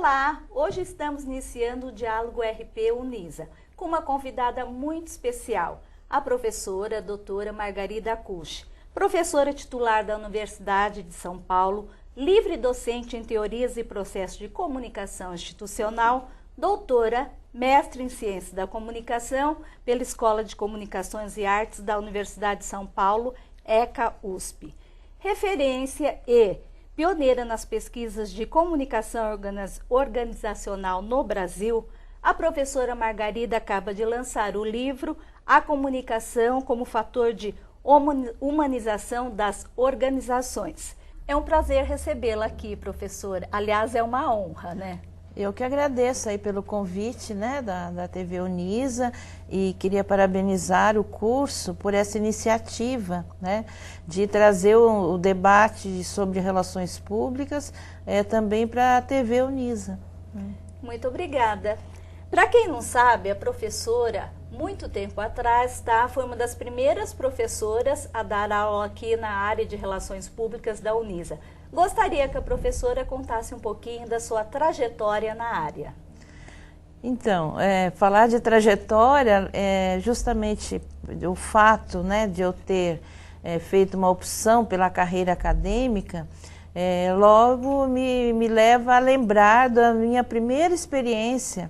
Olá! Hoje estamos iniciando o Diálogo RP Unisa, com uma convidada muito especial, a professora doutora Margarida Cucci, professora titular da Universidade de São Paulo, livre docente em Teorias e Processos de Comunicação Institucional, doutora, mestre em Ciências da Comunicação pela Escola de Comunicações e Artes da Universidade de São Paulo, ECA-USP. Referência e pioneira nas pesquisas de comunicação organizacional no Brasil, a professora Margarida acaba de lançar o livro A Comunicação como Fator de Humanização das Organizações. É um prazer recebê-la aqui, professora. Aliás, é uma honra, né? Eu que agradeço aí pelo convite, né, da TV Unisa, e queria parabenizar o curso por essa iniciativa, né, de trazer o debate sobre relações públicas também para a TV Unisa. Muito obrigada. Para quem não sabe, a professora, muito tempo atrás, foi uma das primeiras professoras a dar aula aqui na área de Relações Públicas da Unisa. Gostaria que a professora contasse um pouquinho da sua trajetória na área. Então, falar de trajetória é justamente o fato, né, de eu ter feito uma opção pela carreira acadêmica, logo me leva a lembrar da minha primeira experiência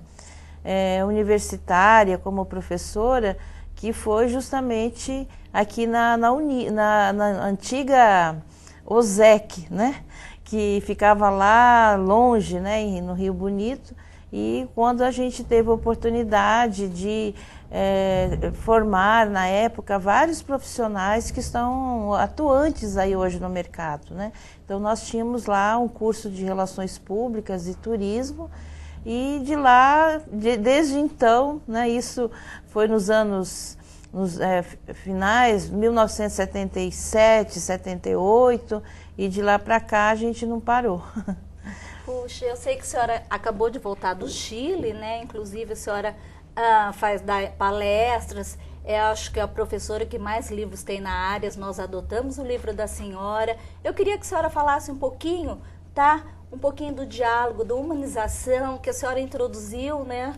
universitária como professora, que foi justamente aqui na antiga OSEC, né, que ficava lá longe, né, no Rio Bonito, e quando a gente teve a oportunidade de formar na época vários profissionais que estão atuantes aí hoje no mercado, né. Então nós tínhamos lá um curso de Relações Públicas e Turismo, e de lá, desde então, né, isso foi nos finais, 1977, 78, e de lá para cá a gente não parou. Puxa, eu sei que a senhora acabou de voltar do Chile, né? Inclusive a senhora faz palestras, acho que é a professora que mais livros tem na área, nós adotamos o livro da senhora. Eu queria que a senhora falasse um pouquinho, tá? Um pouquinho do diálogo, da humanização que a senhora introduziu, né,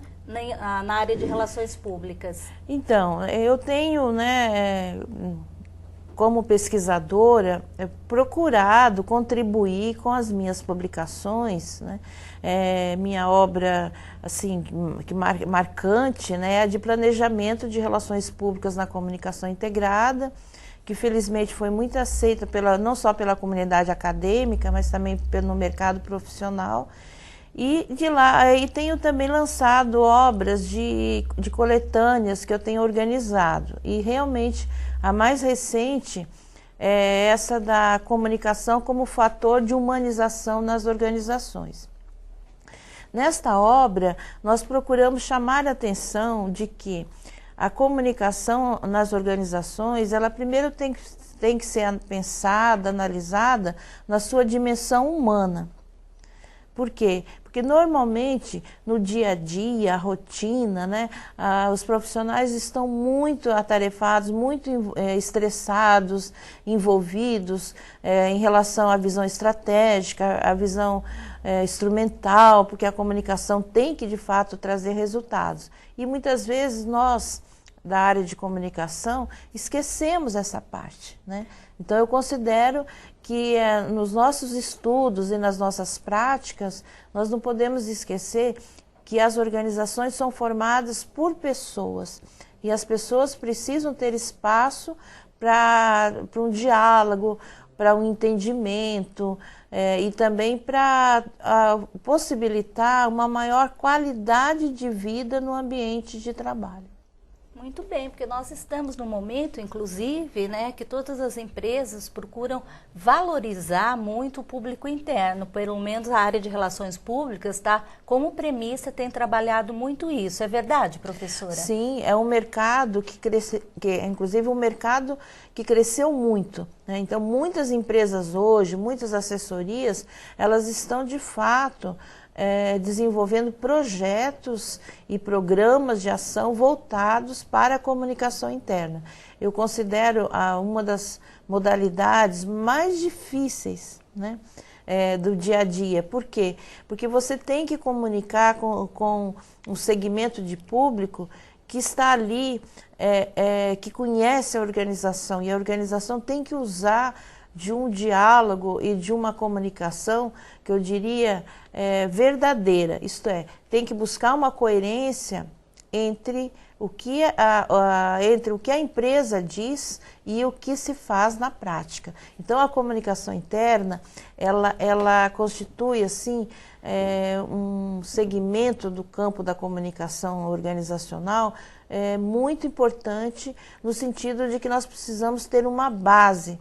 na área de relações públicas. Então, eu tenho, né, como pesquisadora, procurado contribuir com as minhas publicações, né, minha obra, assim, marcante, né, é a de planejamento de relações públicas na comunicação integrada, que felizmente foi muito aceita não só pela comunidade acadêmica, mas também no mercado profissional. E de lá, tenho também lançado obras de coletâneas que eu tenho organizado. E realmente a mais recente é essa da comunicação como fator de humanização nas organizações. Nesta obra, nós procuramos chamar a atenção de que a comunicação nas organizações, ela primeiro tem que ser pensada, analisada na sua dimensão humana. Por quê? Porque normalmente no dia a dia, a rotina, né, os profissionais estão muito atarefados, muito estressados, envolvidos em relação à visão estratégica, à visão instrumental, porque a comunicação tem que de fato trazer resultados. E muitas vezes nós, da área de comunicação, esquecemos essa parte, né? Então eu considero que nos nossos estudos e nas nossas práticas, nós não podemos esquecer que as organizações são formadas por pessoas, e as pessoas precisam ter espaço para um diálogo, para um entendimento, e também para possibilitar uma maior qualidade de vida no ambiente de trabalho. Muito bem, porque nós estamos num momento, inclusive, né, que todas as empresas procuram valorizar muito o público interno, pelo menos a área de relações públicas, como premissa tem trabalhado muito isso. É verdade, professora? Sim, é um mercado inclusive um mercado que cresceu muito, né? Então muitas empresas hoje, muitas assessorias, elas estão de fato desenvolvendo projetos e programas de ação voltados para a comunicação interna. Eu considero uma das modalidades mais difíceis, né? Do dia a dia. Por quê? Porque você tem que comunicar com um segmento de público que está ali, que conhece a organização, e a organização tem que usar de um diálogo e de uma comunicação que eu diria verdadeira, isto é, tem que buscar uma coerência entre o que a empresa diz e o que se faz na prática. Então, a comunicação interna, ela constitui, assim, um segmento do campo da comunicação organizacional muito importante, no sentido de que nós precisamos ter uma base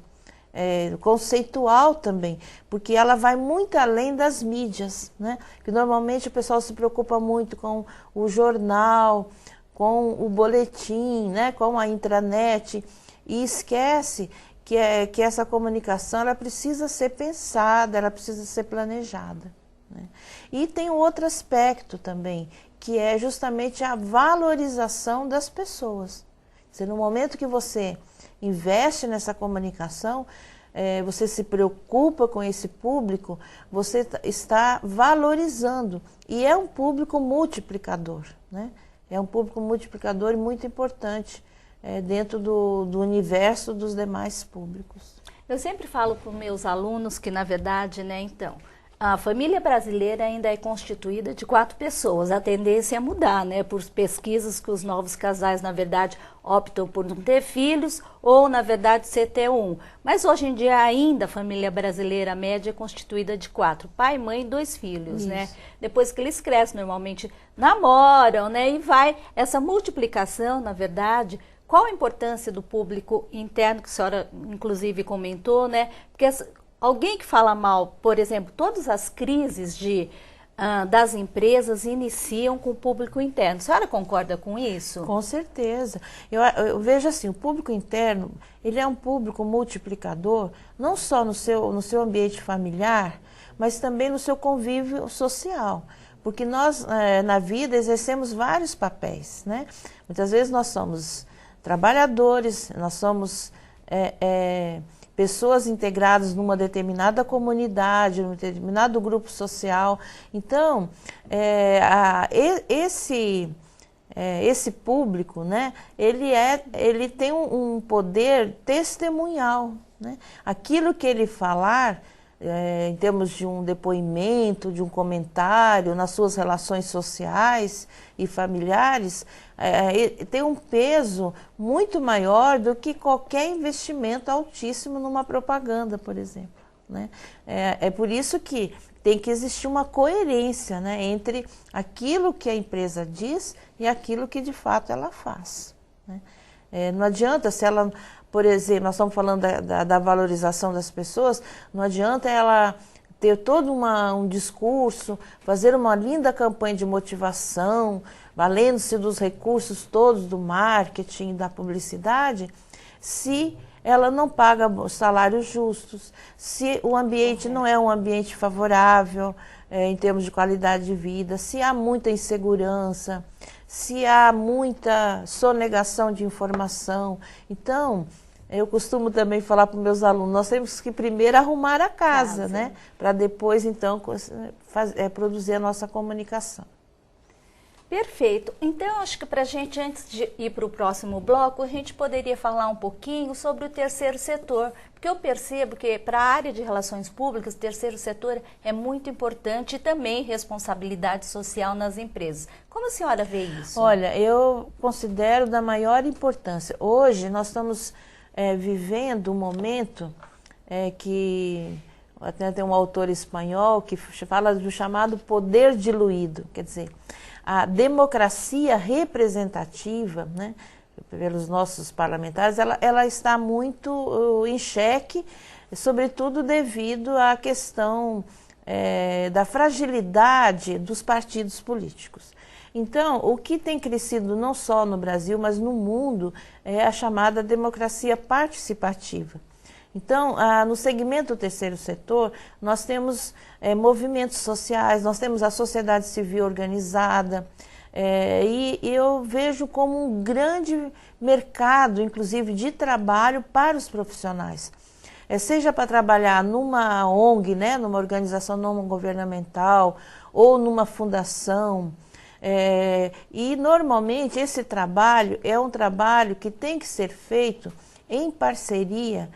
conceitual também, porque ela vai muito além das mídias, né? Que normalmente o pessoal se preocupa muito com o jornal, com o boletim, né? Com a intranet, e esquece que essa comunicação ela precisa ser pensada, ela precisa ser planejada, né? E tem um outro aspecto também, que é justamente a valorização das pessoas. No momento que você investe nessa comunicação, você se preocupa com esse público, você está valorizando. E é um público multiplicador, né? É um público multiplicador e muito importante dentro do universo dos demais públicos. Eu sempre falo para os meus alunos que, na verdade, né, então, a família brasileira ainda é constituída de 4 pessoas. A tendência é mudar, né? Por pesquisas que os novos casais, na verdade, optam por não ter filhos ou, na verdade, ser ter um. Mas hoje em dia ainda a família brasileira média é constituída de 4. Pai, mãe e 2 filhos, Isso. né? Depois que eles crescem, normalmente namoram, né? E vai essa multiplicação, na verdade. Qual a importância do público interno, que a senhora, inclusive, comentou, né? Porque alguém que fala mal, por exemplo, todas as crises das empresas iniciam com o público interno. A senhora concorda com isso? Com certeza. Eu vejo assim, o público interno, ele é um público multiplicador, não só no seu ambiente familiar, mas também no seu convívio social. Porque nós, na vida, exercemos vários papéis, né? Muitas vezes nós somos trabalhadores, nós somos pessoas integradas numa determinada comunidade, num determinado grupo social. Então, esse público, né, ele tem um poder testemunhal, né? Aquilo que ele falar, em termos de um depoimento, de um comentário, nas suas relações sociais e familiares, tem um peso muito maior do que qualquer investimento altíssimo numa propaganda, por exemplo, né? É por isso que tem que existir uma coerência, né, entre aquilo que a empresa diz e aquilo que de fato ela faz, né? Não adianta, se ela, por exemplo, nós estamos falando da valorização das pessoas, não adianta ela ter todo um discurso, fazer uma linda campanha de motivação, valendo-se dos recursos todos do marketing, da publicidade, se ela não paga salários justos, se o ambiente não é um ambiente favorável em termos de qualidade de vida, se há muita insegurança, se há muita sonegação de informação. Então, eu costumo também falar para os meus alunos, nós temos que primeiro arrumar a casa, né? Para depois, então, produzir a nossa comunicação. Perfeito. Então, acho que para a gente, antes de ir para o próximo bloco, a gente poderia falar um pouquinho sobre o terceiro setor, porque eu percebo que para a área de relações públicas, o terceiro setor é muito importante e também responsabilidade social nas empresas. Como a senhora vê isso? Olha, eu considero da maior importância. Hoje nós estamos vivendo um momento que até tem um autor espanhol que fala do chamado poder diluído, quer dizer, a democracia representativa, né, pelos nossos parlamentares, ela está muito em xeque, sobretudo devido à questão da fragilidade dos partidos políticos. Então, o que tem crescido não só no Brasil, mas no mundo, é a chamada democracia participativa. Então, no segmento do terceiro setor, nós temos movimentos sociais, nós temos a sociedade civil organizada, e eu vejo como um grande mercado, inclusive, de trabalho para os profissionais. seja para trabalhar numa ONG, né, numa organização não governamental, ou numa fundação. E normalmente esse trabalho é um trabalho que tem que ser feito em parceria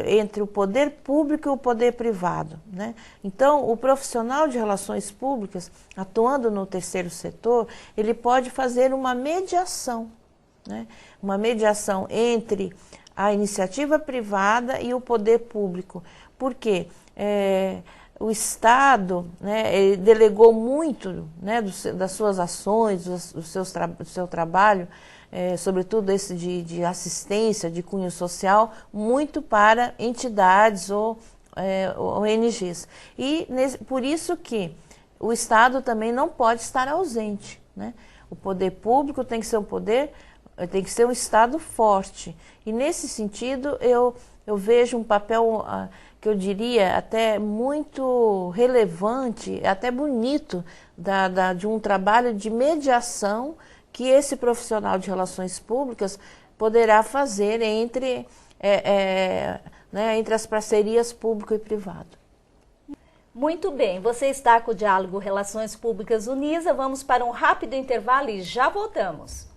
entre o poder público e o poder privado, né? Então, o profissional de relações públicas, atuando no terceiro setor, ele pode fazer uma mediação, né? Uma mediação entre a iniciativa privada e o poder público. Por quê? O Estado, né, ele delegou muito, né, das suas ações, do seu trabalho, sobretudo esse de assistência, de cunho social, muito para entidades ou ONGs. E por isso que o Estado também não pode estar ausente, né? O poder público tem que ser tem que ser um Estado forte. E nesse sentido eu vejo um papel que eu diria até muito relevante, até bonito, de um trabalho de mediação que esse profissional de relações públicas poderá fazer entre as parcerias público e privado. Muito bem, você está com o Diálogo Relações Públicas Unisa. Vamos para um rápido intervalo e já voltamos.